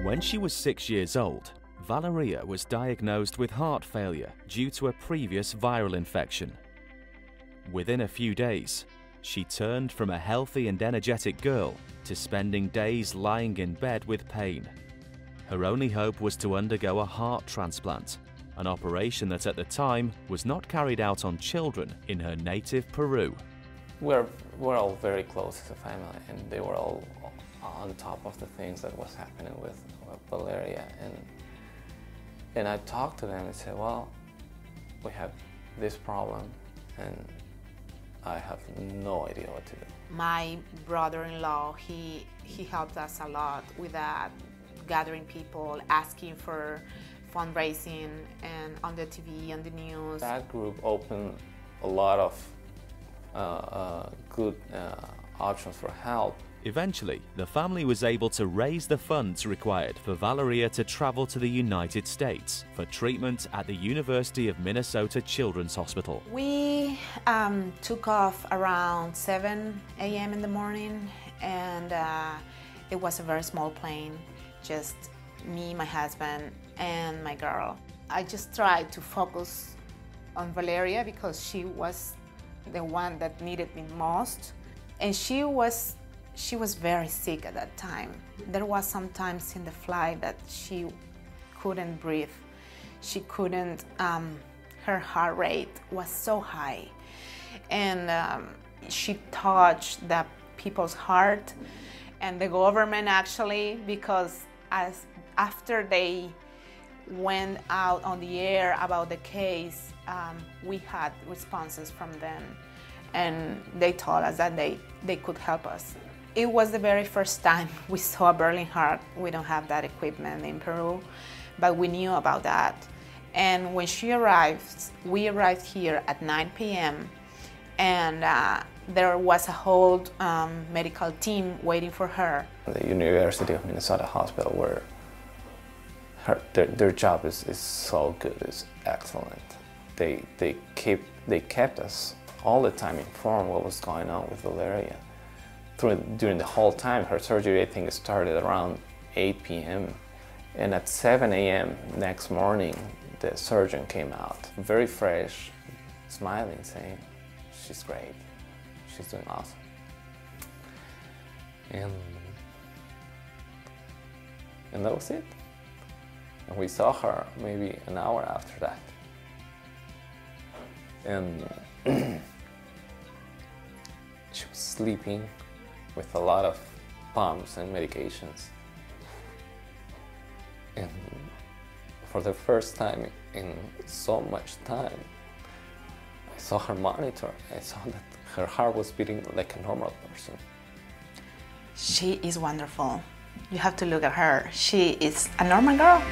When she was 6 years old, Valeria was diagnosed with heart failure due to a previous viral infection. Within a few days, she turned from a healthy and energetic girl to spending days lying in bed with pain. Her only hope was to undergo a heart transplant, an operation that at the time was not carried out on children in her native Peru. We're all very close as a family, and they were all on top of the things that was happening with Valeria. And I talked to them and said, well, we have this problem, and I have no idea what to do. My brother-in-law, he helped us a lot with that, gathering people, asking for fundraising, and on the TV, on the news. That group opened a lot of good options for help. Eventually, the family was able to raise the funds required for Valeria to travel to the United States for treatment at the University of Minnesota Children's Hospital. We took off around 7 a.m. in the morning, and it was a very small plane, just me, my husband, and my girl. I just tried to focus on Valeria because she was the one that needed me most, and she was very sick at that time. There was some times in the flight that she couldn't breathe. She couldn't, her heart rate was so high. And she touched the people's heart and the government actually, because after they went out on the air about the case, we had responses from them, and they told us that they could help us. It was the very first time we saw a beating heart. We don't have that equipment in Peru, but we knew about that. And when she arrived, we arrived here at 9 p.m. and there was a whole medical team waiting for her. The University of Minnesota Hospital, where their job is so good, it's excellent. They kept us all the time informed what was going on with Valeria. During the whole time, her surgery, I think, started around 8 p.m. And at 7 a.m. next morning, the surgeon came out, very fresh, smiling, saying, she's great, she's doing awesome. And that was it. And we saw her maybe an hour after that. And she was sleeping with a lot of pumps and medications. And for the first time in so much time, I saw her monitor. I saw that her heart was beating like a normal person. She is wonderful. You have to look at her. She is a normal girl.